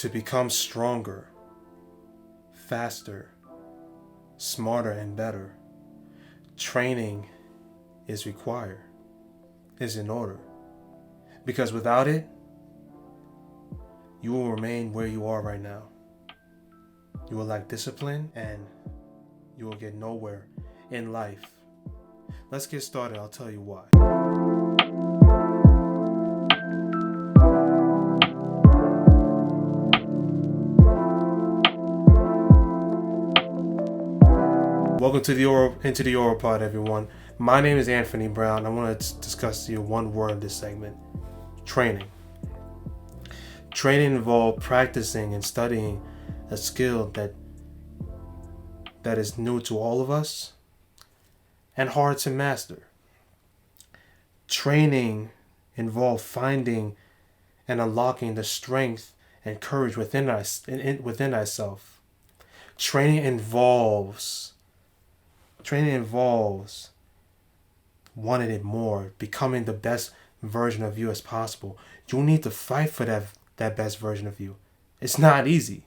To become stronger, faster, smarter, and better, training is required, is in order. Because without it, you will remain where you are right now. You will lack discipline and you will get nowhere in life. Let's get started. I'll tell you why. Welcome to the Aurapod, everyone. My name is Anthony Brown. I want to discuss to you one word in this segment: training. Training involves practicing and studying a skill that is new to all of us and hard to master. Training involves finding and unlocking the strength and courage within us, within ourselves. Training involves wanting it more, becoming the best version of you as possible. You need to fight for that best version of you. It's not easy.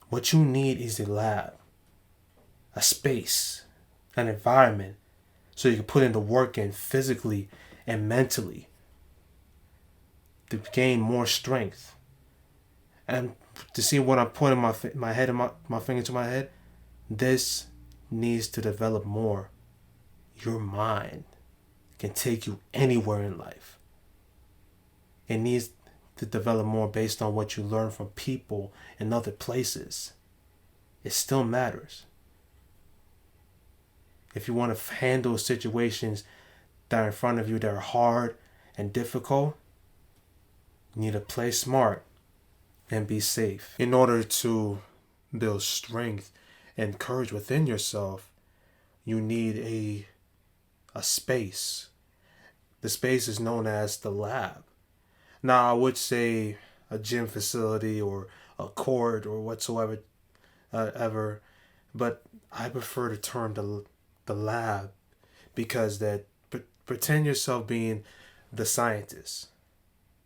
What you need is a lab, a space, an environment, so you can put in the work in physically and mentally to gain more strength. And to see what I'm putting my head and my finger to my head, this needs to develop more. Your mind can take you anywhere in life. It needs to develop more based on what you learn from people in other places. It still matters. If you want to handle situations that are in front of you that are hard and difficult, you need to play smart and be safe. In order to build strength and courage within yourself, you need a space. The space is known as the lab. Now, I would say a gym facility or a court or whatsoever, but I prefer the term the lab, because that pretend yourself being the scientist.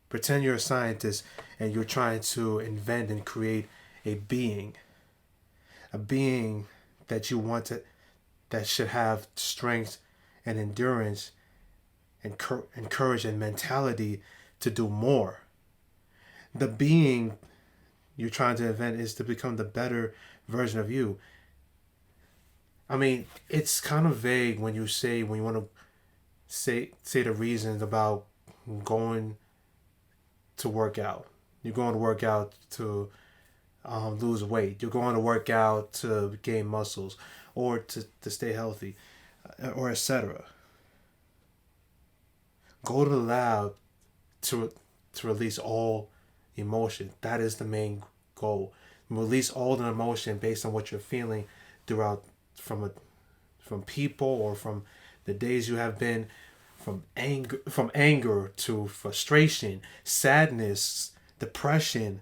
Pretend you're a scientist and you're trying to invent and create a being that you want to, that should have strength and endurance and courage and mentality to do more. The being you're trying to invent is to become the better version of you. I mean, it's kind of vague when you want to say the reasons about going to work out. You're going to work out to lose weight. You're going to work out to gain muscles or to stay healthy, or etc. Go to the lab to release all emotion. That is the main goal. Release all the emotion based on what you're feeling throughout, from people or from the days you have been, from anger to frustration, sadness, depression,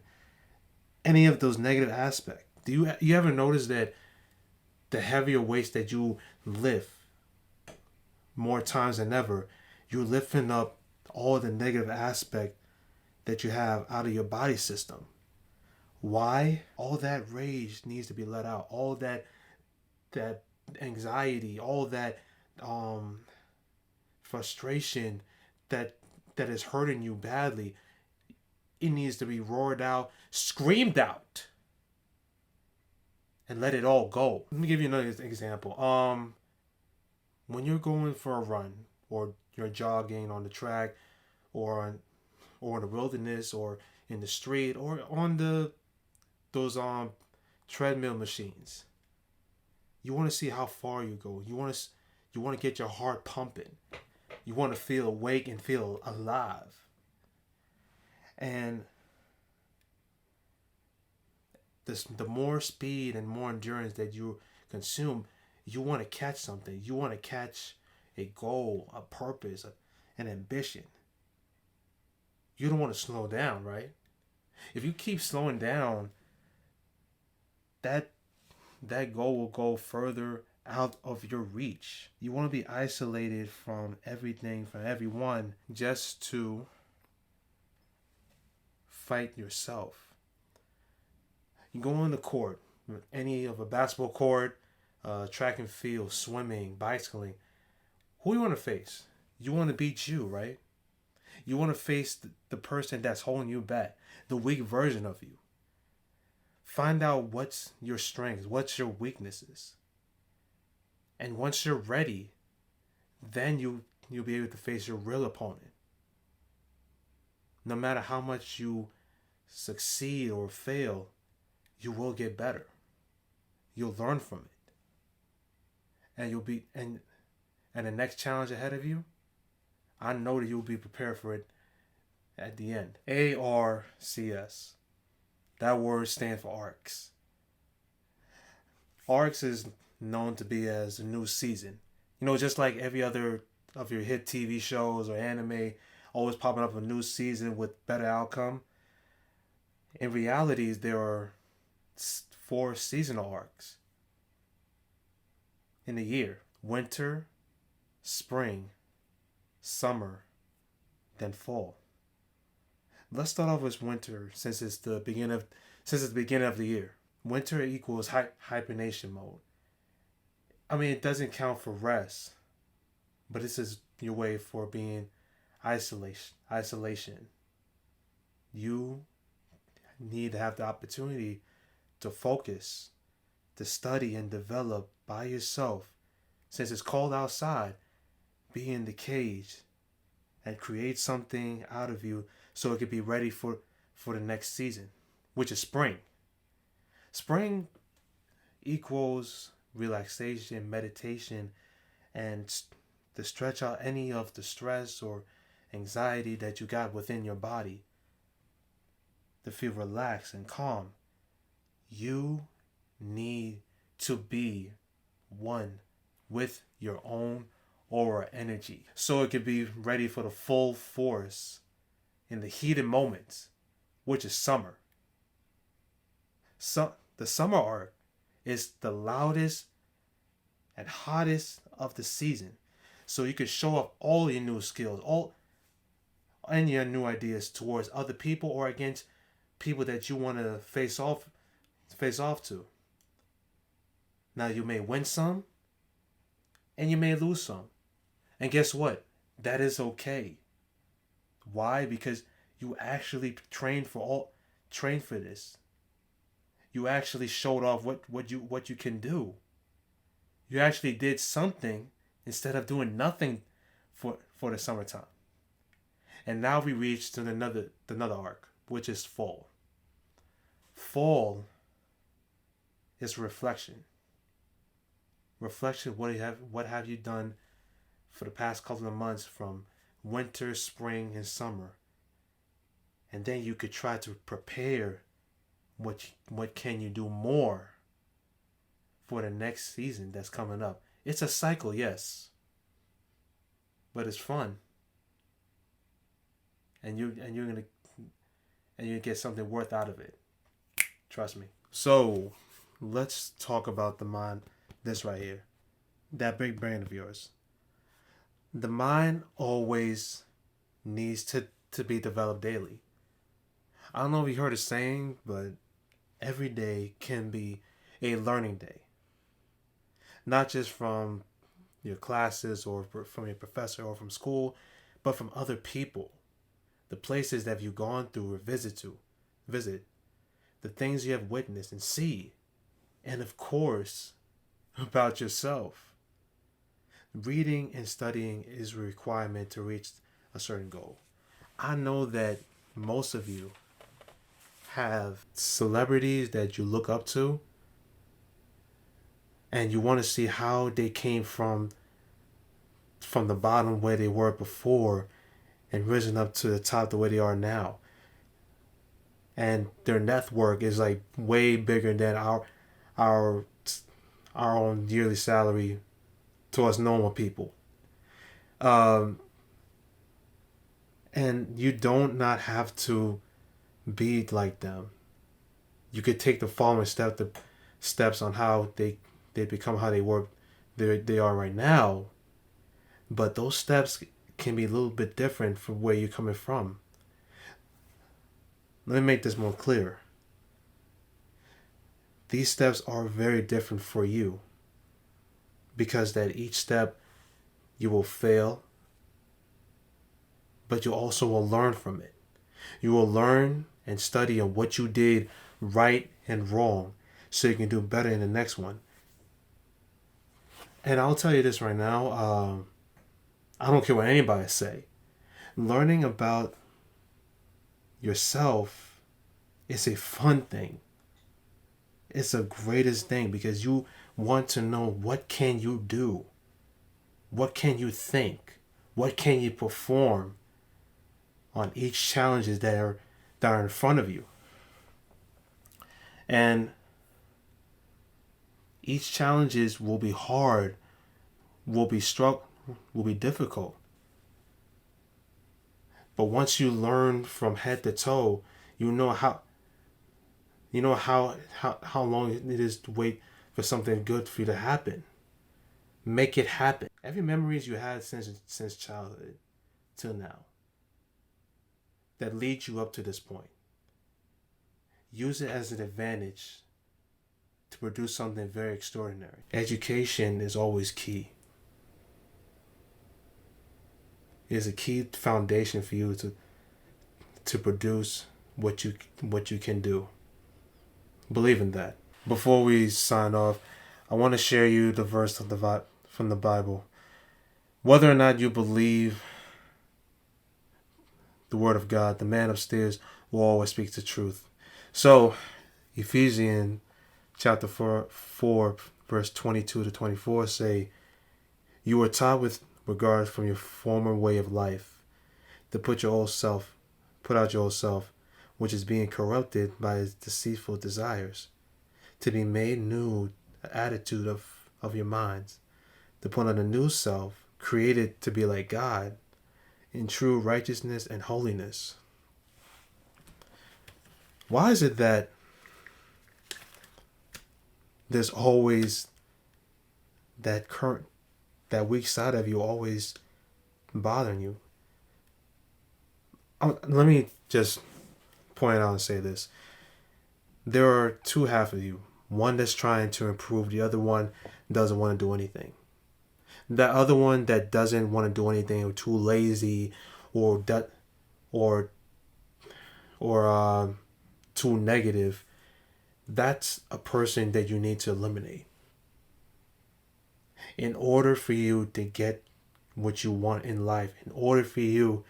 any of those negative aspects. Do you ever notice that the heavier weights that you lift, more times than ever, you're lifting up all the negative aspect that you have out of your body system? Why? All that rage needs to be let out. All that anxiety, all that frustration that is hurting you badly, it needs to be roared out, screamed out, and let it all go. Let me give you another example. When you're going for a run, or you're jogging on the track, or in the wilderness, or in the street, or on those treadmill machines, you want to see how far you go. You want to get your heart pumping. You want to feel awake and feel alive. And the more speed and more endurance that you consume, you want to catch something. You want to catch a goal, a purpose, an ambition. You don't want to slow down, right? If you keep slowing down, that goal will go further out of your reach. You want to be isolated from everything, from everyone, just to fight yourself. You go on the court, any of a basketball court, track and field, swimming, bicycling. Who you want to face? You want to beat you, right? You want to face the person that's holding you back, the weak version of you. Find out what's your strengths, what's your weaknesses. And once you're ready, then you'll be able to face your real opponent. No matter how much you succeed or fail, you will get better. You'll learn from it. And you'll be and the next challenge ahead of you, I know that you'll be prepared for it at the end. ARCS. That word stands for ARCs. ARCs is known to be as a new season. You know, just like every other of your hit TV shows or anime, always popping up a new season with better outcome. In reality, there are 4 seasonal arcs in a year: winter, spring, summer, then fall. Let's start off with winter, since it's the beginning of the year. Winter equals hibernation mode. I mean, it doesn't count for rest, but this is your way for being isolation. You need to have the opportunity to focus, to study and develop by yourself. Since it's cold outside, be in the cage and create something out of you so it could be ready for the next season, which is spring. Spring equals relaxation, meditation, and to stretch out any of the stress or anxiety that you got within your body, to feel relaxed and calm. You need to be one with your own aura energy so it can be ready for the full force in the heated moments, which is summer. So the summer arc is the loudest and hottest of the season, so you can show off all your new skills, and your new ideas towards other people or against people that you want to face off to. Now, you may win some and you may lose some. And guess what? That is okay. Why? Because you actually trained for this. You actually showed off what you can do. You actually did something instead of doing nothing for the summertime. And now we reach to another arc, which is fall. Fall is reflection. Reflection. What have you done for the past couple of months from winter, spring, and summer? And then you could try to prepare what can you do more for the next season that's coming up. It's a cycle, yes, but it's fun, and you're gonna get something worth out of it. Trust me. So let's talk about the mind. This right here, that big brain of yours. The mind always needs to be developed daily. I don't know if you heard a saying, but every day can be a learning day. Not just from your classes or from your professor or from school, but from other people. The places that you've gone through or visit, the things you have witnessed and see, and of course, about yourself. Reading and studying is a requirement to reach a certain goal. I know that most of you have celebrities that you look up to, and you want to see how they came from the bottom where they were before and risen up to the top the way they are now. And their network is like way bigger than our own yearly salary to us normal people. And you don't not have to be like them. You could take the following steps on how they become how they are right now. But those steps can be a little bit different from where you're coming from. Let me make this more clear. These steps are very different for you, because that each step you will fail, but you also will learn from it. You will learn and study on what you did right and wrong so you can do better in the next one. And I'll tell you this right now, I don't care what anybody say. Learning about yourself is a fun thing. It's the greatest thing because you want to know what can you do? What can you think? What can you perform on each challenges that are in front of you? And each challenges will be hard, will be difficult. But once you learn from head to toe, you know how how long it is to wait for something good for you to happen. Make it happen. Every memories you had since childhood till now that leads you up to this point. Use it as an advantage to produce something very extraordinary. Education is always key. It is a key foundation for you to produce what you can do. Believe in that. Before we sign off, I want to share you the verse from the Bible. Whether or not you believe the word of God, the man upstairs will always speak the truth. So, Ephesians chapter 4 verse 22 to 24 say, "You were taught with regard from your former way of life to put out your old self, which is being corrupted by its deceitful desires, to be made new, the attitude of your minds, to put on a new self, created to be like God, in true righteousness and holiness." Why is it that there's always that weak side of you always bothering you? Let me just point out and say this. There are two halves of you. One that's trying to improve, the other one doesn't want to do anything. The other one that doesn't want to do anything, or too lazy, or too negative, that's a person that you need to eliminate. In order for you to get what you want in life, in order for you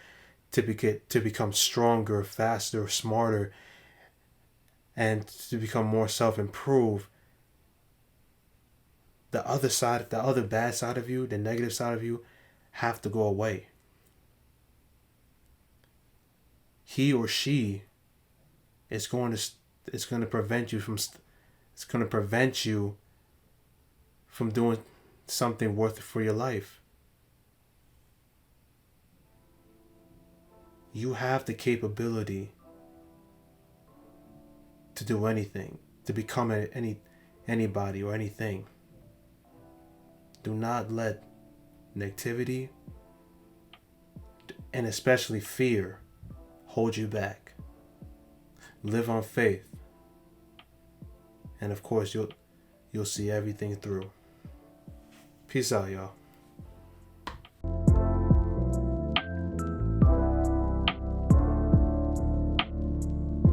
to become stronger, faster, smarter, and to become more self-improved, the other bad side of you, the negative side of you, have to go away. He or she is going to prevent you from doing something worth it for your life. You have the capability to do anything, to become anybody or anything. Do not let negativity and especially fear hold you back. Live on faith, and of course you'll see everything through. Peace out, y'all.